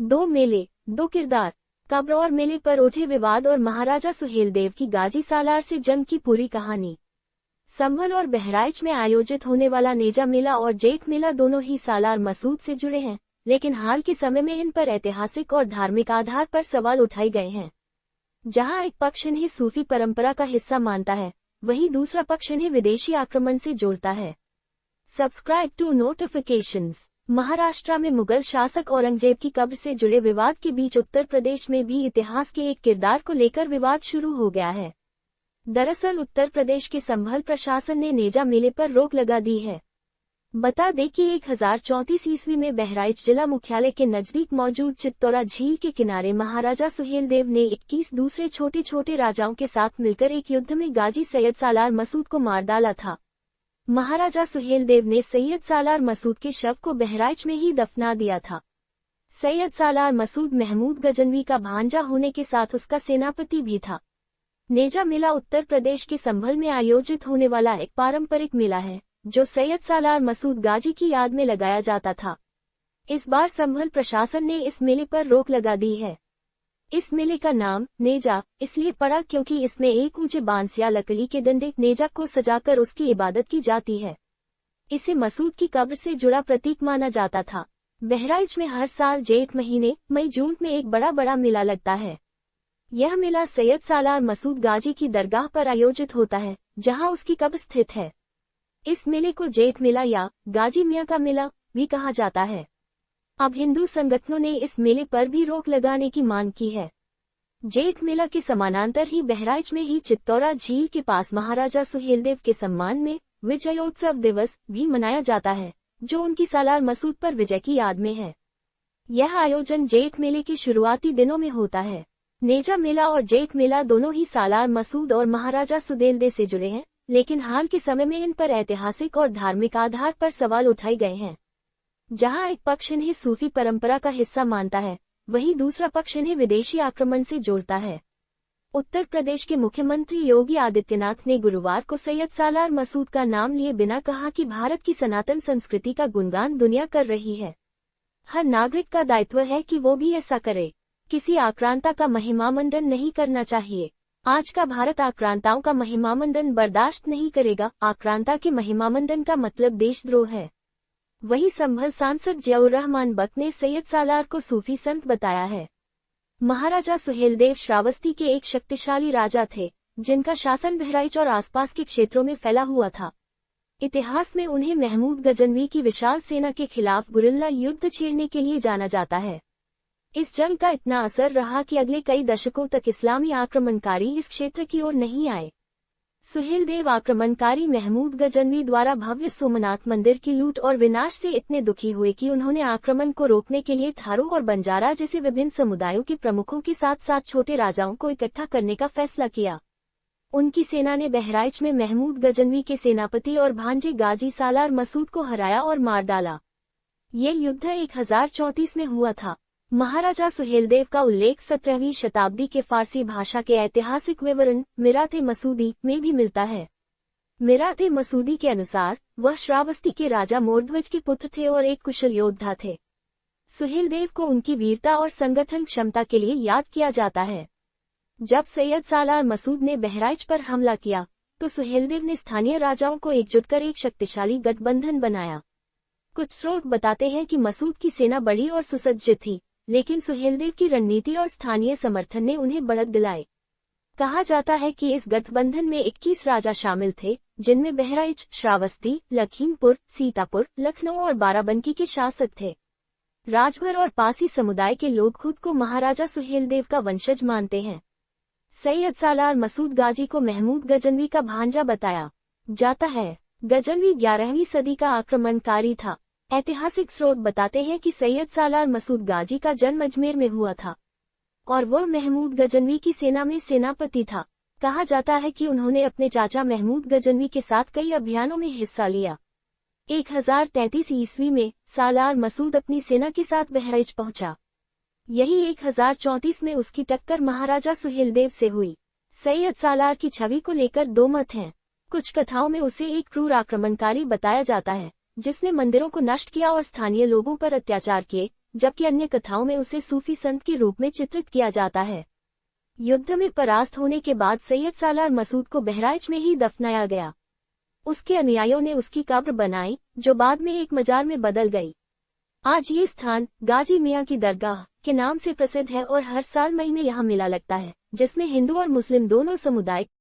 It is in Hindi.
दो मेले, दो किरदार। कब्र और मेले पर उठे विवाद और महाराजा सुहेलदेव की गाजी सालार से जंग की पूरी कहानी। संभल और बहराइच में आयोजित होने वाला नेजा मेला और जेठ मेला दोनों ही सालार मसूद से जुड़े हैं, लेकिन हाल के समय में इन पर ऐतिहासिक और धार्मिक आधार पर सवाल उठाए गए हैं। जहां एक पक्ष इन्हें सूफी परंपरा का हिस्सा मानता है, वहीं दूसरा पक्ष इन्हें विदेशी आक्रमण से जोड़ता है। Subscribe to notifications. महाराष्ट्र में मुगल शासक औरंगजेब की कब्र से जुड़े विवाद के बीच उत्तर प्रदेश में भी इतिहास के एक किरदार को लेकर विवाद शुरू हो गया है। दरअसल उत्तर प्रदेश के संभल प्रशासन ने नेजा मेले पर रोक लगा दी है। बता दें कि 1034 ईस्वी में बहराइच जिला मुख्यालय के नजदीक मौजूद चित्तौरा झील के किनारे महाराजा सुहेलदेव ने 21 दूसरे छोटे छोटे राजाओं के साथ मिलकर एक युद्ध में गाजी सैयद सालार मसूद को मार डाला था। महाराजा सुहेलदेव ने सैयद सालार मसूद के शव को बहराइच में ही दफना दिया था। सैयद सालार मसूद महमूद गजनवी का भांजा होने के साथ उसका सेनापति भी था। नेजा मेला उत्तर प्रदेश के संभल में आयोजित होने वाला एक पारंपरिक मेला है, जो सैयद सालार मसूद गाजी की याद में लगाया जाता था। इस बार संभल प्रशासन ने इस मेले पर रोक लगा दी है। इस मेले का नाम नेजा इसलिए पड़ा क्योंकि इसमें एक ऊंचे बांस या लकड़ी के डंडे नेजा को सजाकर उसकी इबादत की जाती है। इसे मसूद की कब्र से जुड़ा प्रतीक माना जाता था। बहराइच में हर साल जेठ महीने मई जून में एक बड़ा मेला लगता है। यह मेला सैयद सालार मसूद गाजी की दरगाह पर आयोजित होता है, जहां उसकी कब्र स्थित है। इस मेले को जेठ मेला या गाजी मियां का मेला भी कहा जाता है। अब हिंदू संगठनों ने इस मेले पर भी रोक लगाने की मांग की है। जेठ मेला के समानांतर ही बहराइच में ही चित्तौरा झील के पास महाराजा सुहेलदेव के सम्मान में विजयोत्सव दिवस भी मनाया जाता है, जो उनकी सालार मसूद पर विजय की याद में है। यह आयोजन जेठ मेले के शुरुआती दिनों में होता है। नेजा मेला और जेठ मेला दोनों ही सालार मसूद और महाराजा सुहेलदेव से जुड़े हैं, लेकिन हाल के समय में इन पर ऐतिहासिक और धार्मिक आधार पर सवाल उठाए गए हैं। जहां एक पक्ष इन्हें सूफी परंपरा का हिस्सा मानता है, वहीं दूसरा पक्ष इन्हें विदेशी आक्रमण से जोड़ता है। उत्तर प्रदेश के मुख्यमंत्री योगी आदित्यनाथ ने गुरुवार को सैयद सालार मसूद का नाम लिए बिना कहा कि भारत की सनातन संस्कृति का गुणगान दुनिया कर रही है। हर नागरिक का दायित्व है कि वो भी ऐसा करे। किसी आक्रांता का महिमामंडन नहीं करना चाहिए। आज का भारत आक्रांताओं का महिमामंडन बर्दाश्त नहीं करेगा। आक्रांता के महिमामंडन का मतलब देशद्रोह है। वहीं संभल सांसद जियाउर रहमान बक ने सैयद सालार को सूफी संत बताया है। महाराजा सुहेलदेव श्रावस्ती के एक शक्तिशाली राजा थे, जिनका शासन बहराइच और आसपास के क्षेत्रों में फैला हुआ था। इतिहास में उन्हें महमूद गजनवी की विशाल सेना के खिलाफ गुरिल्ला युद्ध छेड़ने के लिए जाना जाता है। इस जंग का इतना असर रहा कि अगले कई दशकों तक इस्लामी आक्रमणकारी इस क्षेत्र की ओर नहीं आए। सुहेलदेव आक्रमणकारी महमूद गजनवी द्वारा भव्य सोमनाथ मंदिर की लूट और विनाश से इतने दुखी हुए कि उन्होंने आक्रमण को रोकने के लिए थारू और बंजारा जैसे विभिन्न समुदायों के प्रमुखों के साथ साथ छोटे राजाओं को इकट्ठा करने का फैसला किया। उनकी सेना ने बहराइच में महमूद गजनवी के सेनापति और भांजे गाजी सालार मसूद को हराया और मार डाला। ये युद्ध 1034 में हुआ था। महाराजा सुहेलदेव का उल्लेख 17वीं शताब्दी के फारसी भाषा के ऐतिहासिक विवरण मिराते मसूदी में भी मिलता है। मिराते मसूदी के अनुसार वह श्रावस्ती के राजा मोरध्वज के पुत्र थे और एक कुशल योद्धा थे। सुहेलदेव को उनकी वीरता और संगठन क्षमता के लिए याद किया जाता है। जब सैयद सालार मसूद ने बहराइच पर हमला किया, तो सुहेलदेव ने स्थानीय राजाओं को एकजुट कर एक शक्तिशाली गठबंधन बनाया। कुछ स्रोत बताते हैं कि मसूद की सेना बड़ी और सुसज्जित थी, लेकिन सुहेलदेव की रणनीति और स्थानीय समर्थन ने उन्हें बढ़त दिलाई। कहा जाता है कि इस गठबंधन में 21 राजा शामिल थे, जिनमें बहराइच, श्रावस्ती, लखीमपुर, सीतापुर, लखनऊ और बाराबंकी के शासक थे। राजभर और पासी समुदाय के लोग खुद को महाराजा सुहेलदेव का वंशज मानते हैं। सैयद सालार मसूद गाजी को महमूद गजनवी का भांजा बताया जाता है। गजनवी 11वीं सदी का आक्रमणकारी था। ऐतिहासिक स्रोत बताते हैं कि सैयद सालार मसूद गाजी का जन्म अजमेर में हुआ था और वह महमूद गजनवी की सेना में सेनापति था। कहा जाता है कि उन्होंने अपने चाचा महमूद गजनवी के साथ कई अभियानों में हिस्सा लिया। 1033 ईस्वी में सालार मसूद अपनी सेना के साथ बहराइच पहुंचा। यही 1034 में उसकी टक्कर महाराजा सुहेलदेव से हुई। सैयद सालार की छवि को लेकर दो मत हैं। कुछ कथाओं में उसे एक क्रूर आक्रमणकारी बताया जाता है, जिसने मंदिरों को नष्ट किया और स्थानीय लोगों पर अत्याचार किए, जबकि अन्य कथाओं में उसे सूफी संत के रूप में चित्रित किया जाता है। युद्ध में परास्त होने के बाद सैयद सालार मसूद को बहराइच में ही दफनाया गया। उसके अनुयायियों ने उसकी कब्र बनाई, जो बाद में एक मजार में बदल गई। आज ये स्थान गाजी मियां की दरगाह के नाम से प्रसिद्ध है और हर साल मई में यहाँ मेला लगता है, जिसमें हिंदू और मुस्लिम दोनों समुदाय